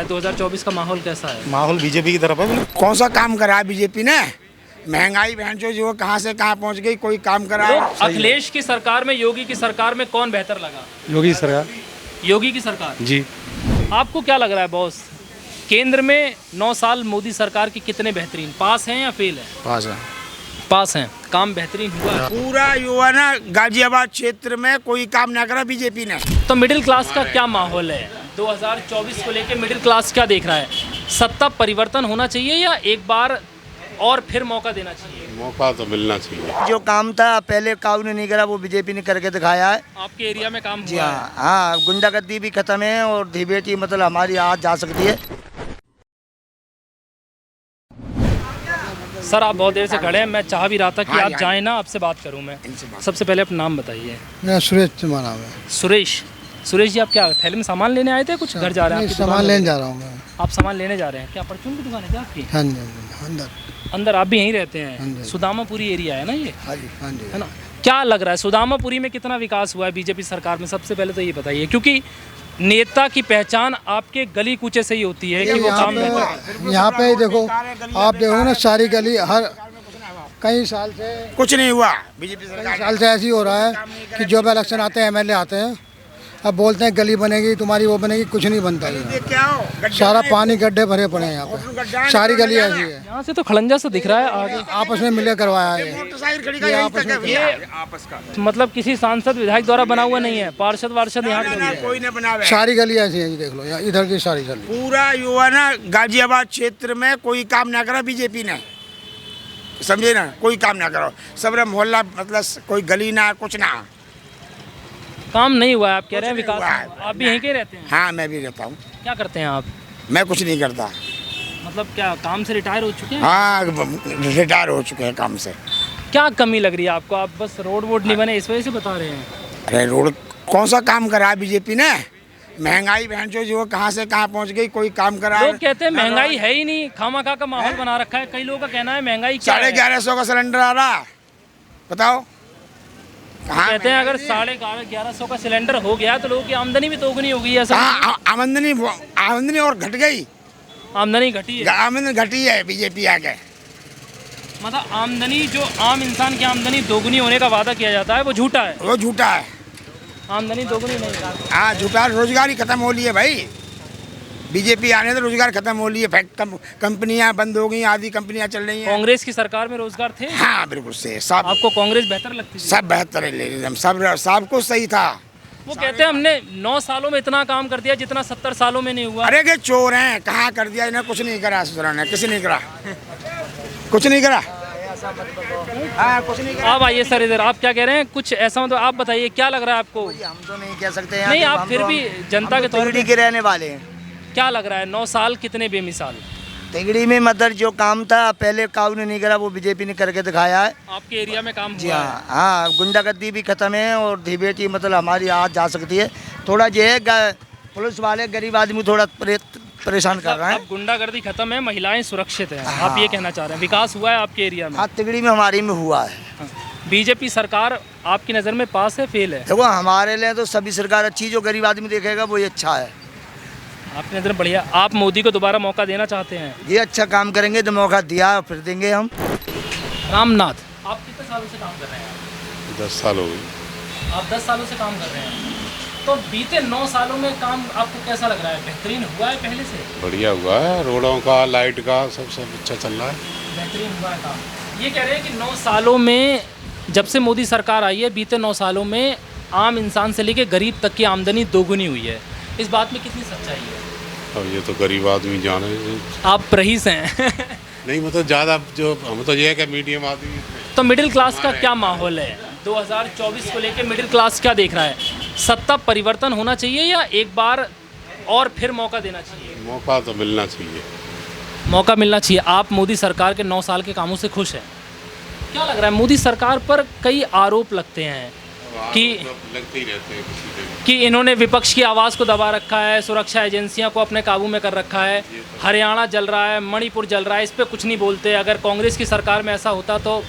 2024 का माहौल कैसा है? माहौल बीजेपी की तरफ है। कौन सा काम करा है बीजेपी ने? महंगाई बहन जो कहाँ से कहाँ पहुँच गई, कोई काम करा है? अखिलेश की सरकार में, योगी की सरकार में कौन बेहतर लगा? योगी सरकार। योगी की सरकार जी। आपको क्या लग रहा है बॉस, केंद्र में 9 साल मोदी सरकार की कितने बेहतरीन, पास हैं या फेल है? पास है। पास हैं। काम बेहतरीन हुआ? पूरा युवा ना गाजियाबाद क्षेत्र में कोई काम ना करा बीजेपी ने। तो मिडिल क्लास का क्या माहौल है 2024 को लेकर? मिडिल क्लास क्या देख रहा है? सत्ता परिवर्तन होना चाहिए या एक बार और फिर मौका देना चाहिए? मौका तो मिलना चाहिए। जो काम था पहले काऊ ने नहीं करा, वो बीजेपी ने करके दिखाया है। आपके एरिया में काम जी हुआ हाँ, हाँ गुंडागर्दी भी खत्म है और बेटी मतलब हमारी आज जा सकती है। सर आप बहुत देर से खड़े हैं, मैं चाह भी रहा था कि हाँ, आप जाएं ना, आपसे बात करूं मैं। सबसे पहले अपना नाम बताइए। मेरा सुरेश तुम्हारा नाम है। सुरेश जी, आप क्या थैले में सामान लेने आए थे, कुछ घर जा रहे हैं? आपकी सामान दुकान लेने है? जा रहा हूँ मैं। आप सामान लेने जा रहे हैं? क्या परचून की दुकान है क्या आपकी? हाँ जी, अंदर। अंदर आप भी यहीं रहते हाँ हैं? जी। सुदामापुरी एरिया है ना ये, हाँ जी, हाँ जी। है ना? क्या लग रहा है सुदामापुरी में कितना विकास हुआ है बीजेपी सरकार में? सबसे पहले तो ये बताइए, क्योंकि नेता की पहचान आपके गली कूचे से ही होती है कि वो काम यहाँ पे देखो, आप देखो ना, सारी गली हर कई साल से कुछ नहीं हुआ बीजेपी सरकार। कई साल से ऐसे ही हो रहा है कि जब इलेक्शन आते हैं एमएलए आते हैं, अब बोलते हैं गली बनेगी तुम्हारी, वो बनेगी, कुछ नहीं बनता है। सारा पानी गड्ढे भरे पड़े हैं यहाँ पे, सारी गली ऐसी है। यहाँ से तो खड़ंजा से दिख रहा है आगे। आपस में मिले करवाया है मतलब किसी सांसद विधायक द्वारा बना हुआ नहीं है, पार्षद वार्षद यहाँ के नहीं है। कोई ने बनाया। सारी गली ऐसी है, देख लो यहाँ इधर की सारी गली। पूरा युवा ना गाजियाबाद क्षेत्र में कोई काम ना करा बीजेपी ने, समझे ना? कोई काम ना करो, सब मोहल्ला मतलब कोई गली ना, कुछ ना काम नहीं हुआ है आप कह रहे हैं? कुछ विकास नहीं हुआ है। नहीं हुआ। आप भी यहीं के रहते हैं? हाँ मैं भी रहता हूँ। क्या करते हैं आप? मैं कुछ नहीं करता। मतलब क्या काम से रिटायर हो चुके हैं? हाँ रिटायर हो चुके हैं काम से। क्या कमी लग रही है आपको? आप बस रोड वोड नहीं बने इस वजह से बता रहे हैं? अरे रोड कौन सा काम करा है बीजेपी ने? महंगाई बहन जो कहाँ से कहाँ पहुँच गई, कोई काम करा? लोग कहते हैं महंगाई है ही नहीं, खामखा का माहौल बना रखा है। कई लोगों का कहना है महंगाई क्या है? 1150 का सिलेंडर आ रहा, बताओ कहाँ? कहते हैं अगर 1150 का सिलेंडर हो गया तो लोगों की आमदनी भी दोगुनी हो गई है। ऐसा आमदनी और घट गई। आमदनी घटी है? आमदनी घटी है बीजेपी आके। मतलब आमदनी, जो आम इंसान की आमदनी दोगुनी होने का वादा किया जाता है वो झूठा है। वो झूठा है। आमदनी दोगुनी नहीं। हाँ झूठा। रोजगार ही खत्म हो लिए भाई, बीजेपी आने तो रोजगार खत्म हो लिए। कंपनियां बंद हो गई, आधी कंपनियां चल रही हैं। कांग्रेस की सरकार में रोजगार थे? हाँ बिल्कुल से सब। आपको कांग्रेस बेहतर लगती थी? सब बेहतर है, एकदम सब कुछ सही था। वो कहते हैं हमने 9 सालों में इतना काम कर दिया जितना 70 सालों में नहीं हुआ। अरे के चोर हैं, कहाँ कर दिया इन्हें? कुछ नहीं करा सुधराने, किसी नहीं करा, कुछ नहीं करा। हाँ कुछ नहीं करा। आप आइए सर इधर, आप क्या कह रहे हैं? कुछ ऐसा मतलब आप बताइए, क्या लग रहा है आपको? हम तो नहीं कह सकते नहीं, आप फिर भी जनता के तौर तिगड़ी के रहने वाले हैं। क्या लग रहा है 9 साल कितने बेमिसाल? तिगड़ी में मतलब जो काम था पहले काऊ ने नहीं करा, वो बीजेपी ने करके दिखाया है। आपके एरिया में काम जी हुआ है? हाँ, हाँ गुंडागर्दी भी खत्म है और बेटी मतलब हमारी आज जा सकती है। थोड़ा जो है पुलिस वाले गरीब आदमी थोड़ा परेशान कर रहे हैं। अब गुंडागर्दी खत्म है, महिलाएं सुरक्षित हैं, आप ये कहना चाह रहे हैं? विकास हुआ है आपके एरिया में? हाँ तिगड़ी में हमारी में हुआ है। बीजेपी सरकार आपकी नज़र में पास है, फेल है? देखो हमारे लिए तो सभी सरकार अच्छी, जो गरीब आदमी देखेगा वो ये अच्छा है। आपकी नज़र में बढ़िया। आप मोदी को दोबारा मौका देना चाहते हैं? ये अच्छा काम करेंगे तो मौका दिया, फिर देंगे हम। रामनाथ, आप कितने सालों से काम कर रहे हैं? 10 साल हो गए। आप 10 सालों से काम कर रहे हैं, तो बीते 9 सालों में काम आपको कैसा लग रहा है? बेहतरीन हुआ है पहले से? बढ़िया हुआ है, रोडों का, लाइट का, सब अच्छा चल रहा है। बेहतरीन हुआ है काम। ये कह रहे हैं कि 9 सालों में, जब से मोदी सरकार आई है, बीते 9 सालों में आम इंसान से लेकर गरीब तक की आमदनी दोगुनी हुई है। इस बात में कितनी सच्चाई है? अब ये तो गरीब आदमी जाने। आप रईस हैं नहीं मतलब ज़्यादा जो हम तो ये है कि मीडियम आदमी। तो मिडिल क्लास का क्या माहौल है 2024 को लेकर? मिडिल क्लास क्या देख रहा है? सत्ता परिवर्तन होना चाहिए या एक बार और फिर मौका देना चाहिए? मौका तो मिलना चाहिए। मौका मिलना चाहिए। आप मोदी सरकार के 9 साल के कामों से खुश हैं? क्या लग रहा है? मोदी सरकार पर कई आरोप लगते हैं कि लगते ही रहते हैं कि इन्होंने विपक्ष की आवाज़ को दबा रखा है, सुरक्षा एजेंसियां को अपने काबू में कर रखा है, हरियाणा जल रहा है, मणिपुर जल रहा है, इस पर कुछ नहीं बोलते। अगर कांग्रेस की सरकार में ऐसा होता तो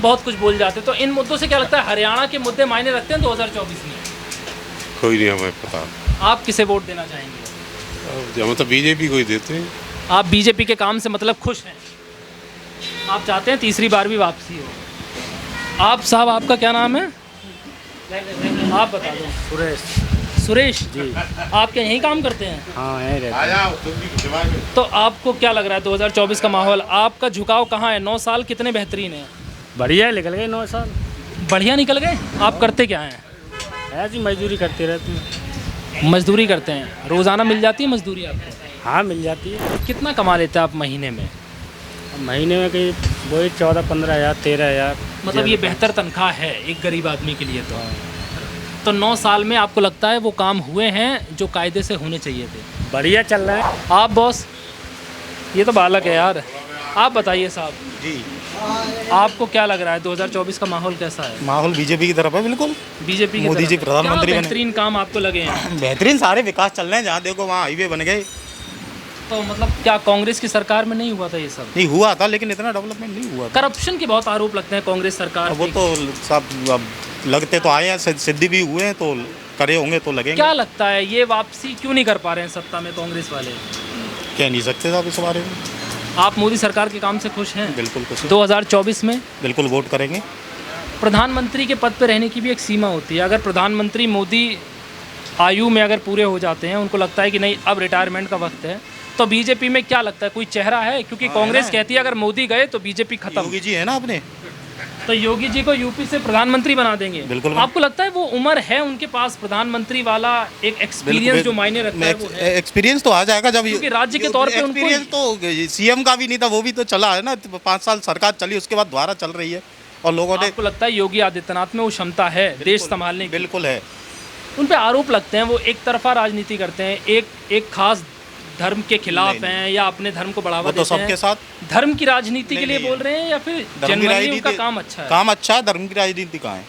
बहुत कुछ बोल जाते। तो इन मुद्दों से क्या लगता है, हरियाणा के मुद्दे मायने रखते हैं 2024 में? कोई नहीं हमें पता। आप किसे वोट देना चाहेंगे? हम तो बीजेपी को ही देते हैं। आप बीजेपी के काम से मतलब खुश हैं, आप चाहते हैं तीसरी बार भी वापसी हो। आप साहब, आपका क्या नाम है? आप बता दो। सुरेश जी। आप क्या यहीं काम करते हैं? हाँ यहीं रहते। तो आपको क्या लग रहा है 2024 का माहौल, आपका झुकाव कहाँ है? 9 साल कितने बेहतरीन है? बढ़िया निकल गए 9 साल। बढ़िया निकल गए। आप करते क्या हैं? ऐसी मजदूरी करते रहते हैं। मजदूरी करते हैं। रोज़ाना मिल जाती है मजदूरी आपको? हाँ मिल जाती है। कितना कमा लेते हैं आप महीने में? महीने में कहीं वही 14-15 हज़ार 13 हज़ार। मतलब ये बेहतर तनख्वाह है एक गरीब आदमी के लिए। तो 9 साल में आपको लगता है वो काम हुए हैं जो कायदे से होने चाहिए थे? बढ़िया चल रहा है। आप बॉस, ये तो बालक है यार। आप बताइए साहब जी, आपको क्या लग रहा है 2024 का माहौल कैसा है? माहौल बीजेपी की तरफ है बिल्कुल। बीजेपी के मोदी तरफ जी है। प्रधानमंत्री क्या बने। बेहतरीन काम आपको लगे हैं? बेहतरीन सारे विकास चल रहे हैं, जहाँ देखो वहाँ हाईवे बन गए। तो मतलब क्या कांग्रेस की सरकार में नहीं हुआ था ये सब? नहीं हुआ था, लेकिन इतना डेवलपमेंट नहीं हुआ था। करप्शन के बहुत आरोप लगते हैं कांग्रेस सरकार वो के। तो सब अब लगते तो आए हैं, सिद्धि भी हुए हैं, तो करे होंगे तो लगेंगे। क्या लगता है ये वापसी क्यों नहीं कर पा रहे हैं सत्ता में कांग्रेस वाले? कह नहीं सकते साहब इस बारे में। आप मोदी सरकार के काम से खुश हैं? बिल्कुल खुश हैं। 2024 में बिल्कुल वोट करेंगे। प्रधानमंत्री के पद पर रहने की भी एक सीमा होती है। अगर प्रधानमंत्री मोदी आयु में अगर पूरे हो जाते हैं, उनको लगता है कि नहीं अब रिटायरमेंट का वक्त है, तो बीजेपी में क्या लगता है कोई चेहरा है? क्योंकि कांग्रेस कहती है अगर मोदी गए तो बीजेपी खत्म। योगी जी है ना अपने, तो योगी जी को यूपी से प्रधानमंत्री बना देंगे। बिल्कुल। आपको लगता है वो उम्र है उनके पास प्रधानमंत्री वाला एक एक्सपीरियंस जो मायने रखता है वो है? एक्सपीरियंस तो आ जाएगा जब क्योंकि राज्य के तौर पे उनको एक्सपीरियंस तो सीएम का भी नहीं था, वो भी तो चला है ना। 5 साल सरकार चली, उसके बाद दोबारा चल रही है और लोगों ने। आपको लगता है योगी आदित्यनाथ में वो क्षमता है देश संभालने की? बिल्कुल है। उन पे आरोप लगते हैं वो एक तरफा राजनीति करते हैं, एक खास धर्म के खिलाफ हैं या अपने धर्म को बढ़ावा वो तो देते हैं। सबके साथ धर्म की राजनीति के लिए नहीं, बोल रहे हैं या फिर धर्म की जनरली राजनीति उनका काम अच्छा है? काम अच्छा है, धर्म की राजनीति कहाँ है?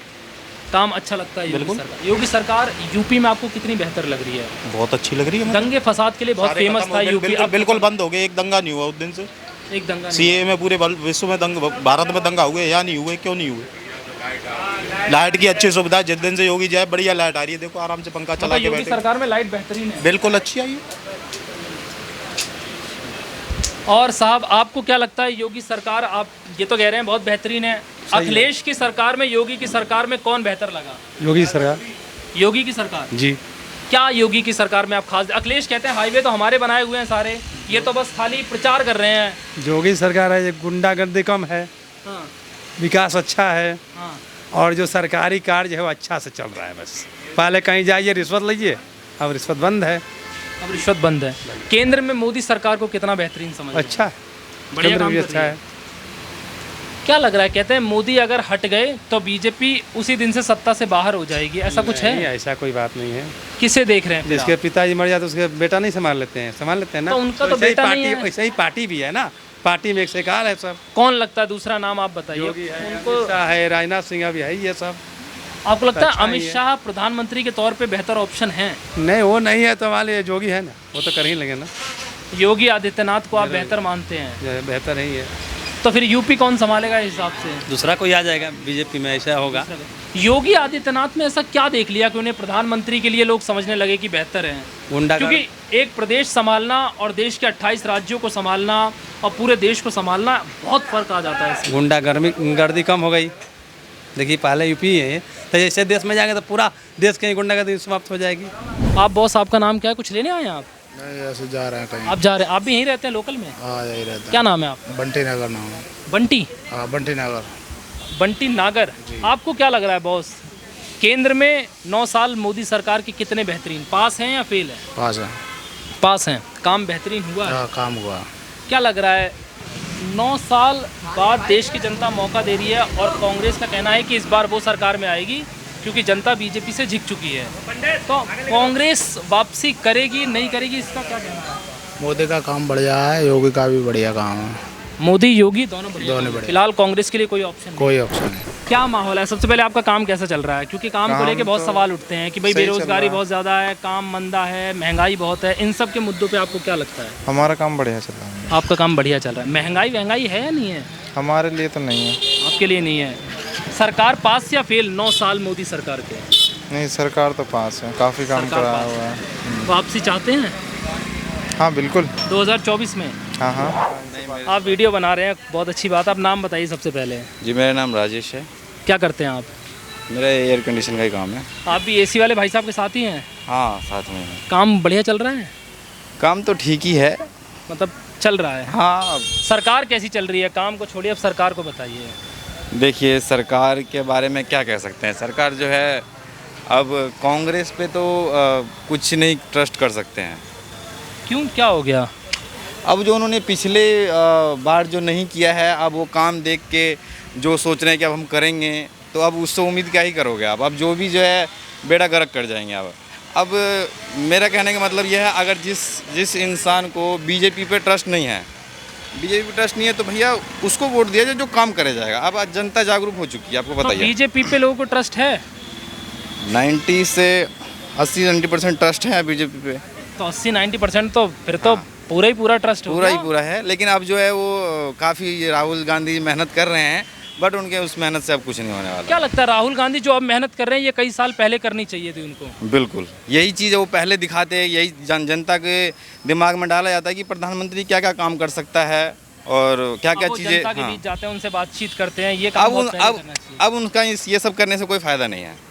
काम अच्छा लगता है योगी बिल्कुल। सरकार। योगी सरकार यूपी में आपको कितनी बेहतर लग रही है? बहुत अच्छी लग रही है मुझे। दंगे फसाद के लिए बहुत सारे फेमस खत्म था हो गए, यूपी। बिल्कुल अब बिल्कुल बंद हो गए। एक दंगा नहीं हुआ उस दिन से। एक दंगा नहीं। सीए में पूरे विश्व में दंगा, भारत में दंगा हुए या नहीं हुए? क्यों नहीं हुए? लाइट की अच्छी सुविधा, जिस दिन से योगी जाए बढ़िया लाइट आ रही है। देखो आराम से पंखा चला मतलब के योगी बैठे। सरकार में लाइट बेहतरीन है। बिल्कुल अच्छी आई है। और साहब आपको क्या लगता है योगी सरकार, आप ये तो कह रहे हैं बहुत बेहतरीन है, अखिलेश की सरकार में योगी की सरकार में कौन बेहतर लगा? योगी सरकार। योगी की सरकार। जी। क्या योगी की सरकार में आप खास? अखिलेश कहते हैं हाईवे तो हमारे बनाए हुए हैं सारे, ये तो बस खाली प्रचार कर रहे हैं। योगी सरकार है, गुंडागर्दी कम है, हाँ विकास अच्छा है, हाँ। और जो सरकारी कार्य है वो अच्छा से चल रहा है। बस पहले कहीं जाइए रिश्वत लीजिए, अब रिश्वत बंद है। अब रिश्वत बंद है। केंद्र में मोदी सरकार को कितना बेहतरीन समझ? अच्छा है, बढ़िया केंद्र काम भी कर अच्छा रही है। क्या लग रहा है? कहते हैं मोदी अगर हट गए तो बीजेपी उसी दिन से सत्ता से बाहर हो जाएगी, ऐसा कुछ नहीं, है? ऐसा कोई बात नहीं है। किसे देख रहे हैं फिर जिसके आप? पिताजी मर जाते उसके बेटा नहीं संभाल लेते हैं, संभाल लेते हैं ना। तो उनका तो वैसे ही बेटा नहीं पार्टी, है। वैसे ही पार्टी भी है ना, पार्टी में एक सरकार है सब। कौन लगता है दूसरा नाम आप बताइए? योगी है, उनको अमित शाह है, राजनाथ सिंह अभी है, ये सब। आपको लगता है अच्छा ही अमित है। शाह प्रधानमंत्री के तौर पे बेहतर ऑप्शन है? नहीं वो नहीं है तो हमारे योगी है ना, वो तो कर ही लगे ना। योगी आदित्यनाथ को आप बेहतर मानते हैं? जो बेहतर नहीं है। तो फिर यूपी कौन संभालेगा इस हिसाब से? दूसरा कोई आ जाएगा बीजेपी में, ऐसा होगा। योगी आदित्यनाथ में ऐसा क्या देख लिया कि उन्हें प्रधानमंत्री के लिए लोग समझने लगे कि बेहतर है? क्योंकि एक प्रदेश संभालना और देश के 28 राज्यों को संभालना और पूरे देश को संभालना बहुत फर्क आ जाता है इसमें। गुंडागर्दी कम हो गई। देखिए पहले यूपी है, तो जैसे देश में जाएंगे तो पूरा देश की गुंडागर्दी समाप्त हो जाएगी। आप बॉस, आपका नाम क्या है? कुछ लेने आए हैं आप? नहीं, ऐसे जा रहे हैं कहीं। आप जा रहे हैं? आप भी यहीं रहते हैं लोकल में? हाँ यही रहता है। क्या नाम है आप? बंटी नगर नाम है। बंटी? हाँ बंटी नगर। बंटी नागर। आपको क्या लग रहा है बॉस, केंद्र में 9 साल मोदी सरकार के कितने बेहतरीन? पास हैं या फेल है? पास है। पास हैं। काम बेहतरीन हुआ है? हाँ काम हुआ। क्या लग रहा है 9 साल बाद देश की जनता मौका दे रही है और कांग्रेस का कहना है कि इस बार वो सरकार में आएगी क्योंकि जनता बीजेपी से झिक चुकी है, तो कांग्रेस वापसी करेगी नहीं करेगी, इसका क्या कहना है? मोदी का काम बढ़िया है, योगी का भी बढ़िया काम है। मोदी योगी दोनों बढ़िया। दोनों बढ़िया। फिलहाल कांग्रेस के लिए कोई ऑप्शन नहीं? कोई ऑप्शन नहीं। क्या माहौल है? सबसे पहले आपका काम कैसा चल रहा है? क्योंकि काम को लेके बहुत सवाल उठते हैं कि भाई बेरोजगारी बहुत ज़्यादा है, काम मंदा है, महंगाई बहुत है, इन सब के मुद्दों पे आपको क्या लगता है? हमारा काम बढ़िया चल रहा है। आपका काम बढ़िया चल रहा है। महंगाई है या नहीं है? हमारे लिए तो नहीं है। आपके लिए नहीं है। सरकार पास या फेल 9 साल मोदी सरकार के? नहीं सरकार तो पास है, काफ़ी काम सरकार करा पास हुआ है। वापसी चाहते हैं? हाँ बिल्कुल। 2024 में हाँ हाँ। आप वीडियो बना रहे हैं, बहुत अच्छी बात है। आप नाम बताइए सबसे पहले। जी मेरा नाम राजेश है। क्या करते हैं आप? मेरा एयर कंडीशन का ही काम है। आप भी एसी वाले भाई साहब के साथ ही हैं? हाँ साथ में है। काम बढ़िया चल रहा है? काम तो ठीक ही है, मतलब चल रहा है। हाँ। सरकार कैसी चल रही है? काम को छोड़िए, अब सरकार को बताइए। देखिए सरकार के बारे में क्या कह सकते हैं। सरकार जो है अब कांग्रेस पे तो कुछ नहीं ट्रस्ट कर सकते हैं। क्यों, क्या हो गया? अब जो उन्होंने पिछले बार जो नहीं किया है, अब वो काम देख के जो सोच रहे हैं कि अब हम करेंगे, तो अब उससे उम्मीद क्या ही करोगे आप। अब जो भी जो है बेड़ा गर्क कर जाएंगे। अब मेरा कहने का मतलब यह है, अगर जिस इंसान को बीजेपी पे ट्रस्ट नहीं है, है तो भैया उसको वोट दिया जाए जो काम करे जाएगा। अब आज जनता जागरूक हो चुकी है, आपको तो बताइए। बीजेपी पे लोगों को ट्रस्ट है? 90 से 80-90% ट्रस्ट है बीजेपी पे। तो 80-90% तो फिर तो पूरा ही पूरा ट्रस्ट हो पूरा ही गया। पूरा है, लेकिन अब जो है वो काफ़ी राहुल गांधी मेहनत कर रहे हैं, बट उनके उस मेहनत से अब कुछ नहीं होने वाला। क्या लगता है राहुल गांधी जो अब मेहनत कर रहे हैं, ये कई साल पहले करनी चाहिए थी उनको? बिल्कुल यही चीज़ है, वो पहले दिखाते हैं, यही जनता के दिमाग में डाला जाता है कि प्रधानमंत्री क्या क्या काम कर सकता है और क्या क्या चीज़ें। जनता के बीच जाते हैं, उनसे बातचीत करते हैं, ये काम बहुत पहले करना चाहिए। अब उनका ये सब करने से कोई फ़ायदा नहीं है।